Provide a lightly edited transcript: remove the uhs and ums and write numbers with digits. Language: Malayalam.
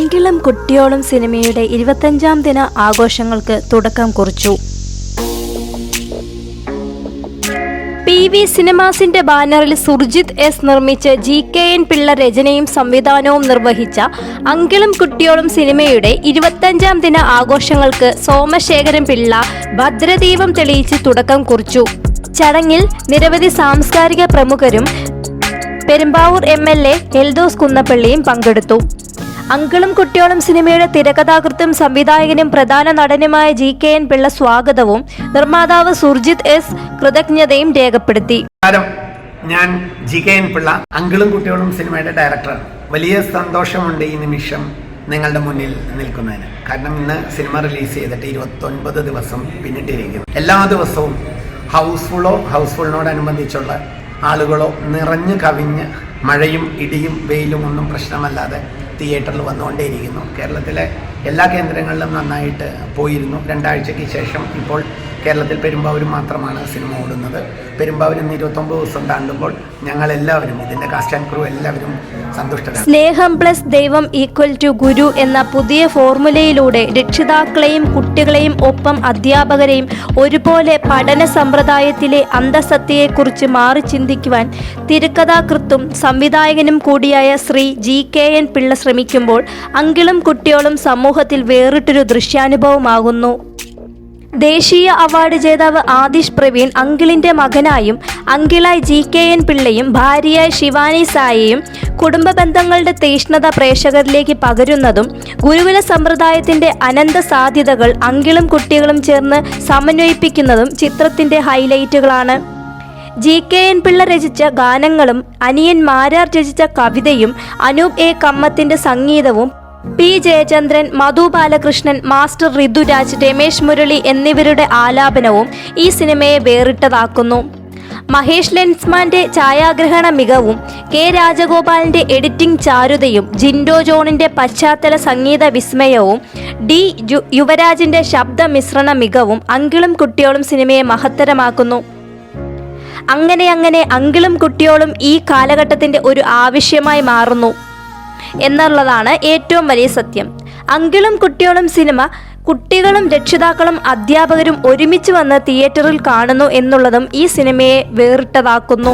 അങ്കിളും കുട്ടിയോളും സിനിമയുടെ 25ാം ദിന ആഘോഷങ്ങൾക്ക് തുടക്കം കുറിച്ചു. PV സിനിമാസിന്റെ ബാനറിൽ സുർജിത് എസ് നിർമ്മിച്ച് GKN പിള്ള രചനയും സംവിധാനവും നിർവഹിച്ച അങ്കിളും കുട്ടിയോളും സിനിമയുടെ 25ാം ദിന ആഘോഷങ്ങൾക്ക് സോമശേഖരൻ പിള്ള ഭദ്രദീപം തെളിയിച്ച് തുടക്കം കുറിച്ചു. ചടങ്ങിൽ നിരവധി സാംസ്കാരിക പ്രമുഖരും പെരുമ്പാവൂർ MLA എൽദോസ് കുന്നപ്പള്ളിയും പങ്കെടുത്തു. അങ്കിളും കുട്ടിയോളും സിനിമയുടെ തിരക്കഥാകൃത്തും സംവിധായകനും പ്രധാന നടനുമായ GKN പിള്ള സ്വാഗതവും നിർമ്മാതാവ് സുർജിത് എസ് കൃതജ്ഞതയും രേഖപ്പെടുത്തി. ഞാൻ GKN പിള്ള, അങ്കിളും കുട്ടിയോളും സിനിമയുടെ ഡയറക്ടറാണ്. വലിയ സന്തോഷമുണ്ട് ഈ നിമിഷം നിങ്ങളുടെ മുന്നിൽ നിൽക്കുന്നതിന്. കാരണം ഇന്ന് സിനിമ റിലീസ് ചെയ്തിട്ട് 29 ദിവസം പിന്നിട്ടിരിക്കുന്നു. എല്ലാ ദിവസവും ഹൗസ്ഫുളിനോടനുബന്ധിച്ചുള്ള ആളുകളോ നിറഞ്ഞു കവിഞ്ഞ് മഴയും ഇടിയും വെയിലും ഒന്നും പ്രശ്നമല്ലാതെ തിയേറ്ററിൽ വന്നുകൊണ്ടേയിരിക്കുന്നു. കേരളത്തിലെ എല്ലാ കേന്ദ്രങ്ങളിലും നന്നായിട്ട് പോയിരുന്നു. 2 ആഴ്ചയ്ക്ക് ശേഷം ഇപ്പോൾ കേരളത്തിൽ പെരുമ്പാവൂർ മാത്രമാണ് സിനിമ ഓടുന്നത്. പെരുമ്പാവൂർ 29 ദിവസം താണ്ടുമ്പോൾ ഞങ്ങളെല്ലാവരും, ഇതിൻ്റെ കാസ്റ്റ് ആൻഡ് ക്രൂ എല്ലാവരും സന്തുഷ്ടരാണ്. സ്നേഹം പ്ലസ് ദൈവം ഈക്വൽ ടു ഗുരു എന്ന പുതിയ ഫോർമുലയിലൂടെ രക്ഷിതാക്കളെയും കുട്ടികളെയും ഒപ്പം അധ്യാപകരെയും ഒരുപോലെ പഠന സമ്പ്രദായത്തിലെ അന്തസത്തയെക്കുറിച്ച് മാറി ചിന്തിക്കുവാൻ തിരക്കഥാകൃത്തും സംവിധായകനും കൂടിയായ ശ്രീ GKN പിള്ള ശ്രമിക്കുമ്പോൾ അങ്കിളും കുട്ടിയോളും സമൂഹത്തിൽ വേറിട്ടൊരു ദൃശ്യാനുഭവമാകുന്നു. ദേശീയ അവാർഡ് ജേതാവ് ആദിഷ് പ്രവീൺ അങ്കിളിന്റെ മകനായും അങ്കിളായി GKN പിള്ളയും ഭാര്യയായി ശിവാനി സായിയും കുടുംബ ബന്ധങ്ങളുടെ തീഷ്ണത പ്രേക്ഷകരിലേക്ക് പകരുന്നതും ഗുരുകുല സമ്പ്രദായത്തിന്റെ അനന്ത സാധ്യതകൾ അങ്കിളും കുട്ടികളും ചേർന്ന് സമന്വയിപ്പിക്കുന്നതും ചിത്രത്തിന്റെ ഹൈലൈറ്റുകളാണ്. GKN പിള്ള രചിച്ച ഗാനങ്ങളും അനിയൻ മാരാർ രചിച്ച കവിതയും അനൂപ് A കമ്മത്തിന്റെ സംഗീതവും P ജയചന്ദ്രൻ, മധു ബാലകൃഷ്ണൻ, മാസ്റ്റർ ഋതുരാജ്, രമേശ് മുരളി എന്നിവരുടെ ആലാപനവും ഈ സിനിമയെ വേറിട്ടതാക്കുന്നു. മഹേഷ് ലെൻസ്മാന്റെ ഛായാഗ്രഹണ മികവും K രാജഗോപാലിന്റെ എഡിറ്റിംഗ് ചാരുതയും ജിൻഡോ ജോണിന്റെ പശ്ചാത്തല സംഗീത വിസ്മയവും D യുവരാജിന്റെ ശബ്ദ മിശ്രണ മികവും അങ്കിളും കുട്ടിയോളും സിനിമയെ മഹത്തരമാക്കുന്നു. അങ്ങനെ അങ്കിളും കുട്ടിയോളും ഈ കാലഘട്ടത്തിന്റെ ഒരു ആവശ്യമായി മാറുന്നു എന്നുള്ളതാണ് ഏറ്റവും വലിയ സത്യം. അങ്കിളും കുട്ടിയോളും സിനിമ കുട്ടികളും രക്ഷിതാക്കളും അധ്യാപകരും ഒരുമിച്ച് വന്ന് തിയേറ്ററിൽ കാണുന്നു എന്നുള്ളതും ഈ സിനിമയെ വേറിട്ടതാക്കുന്നു.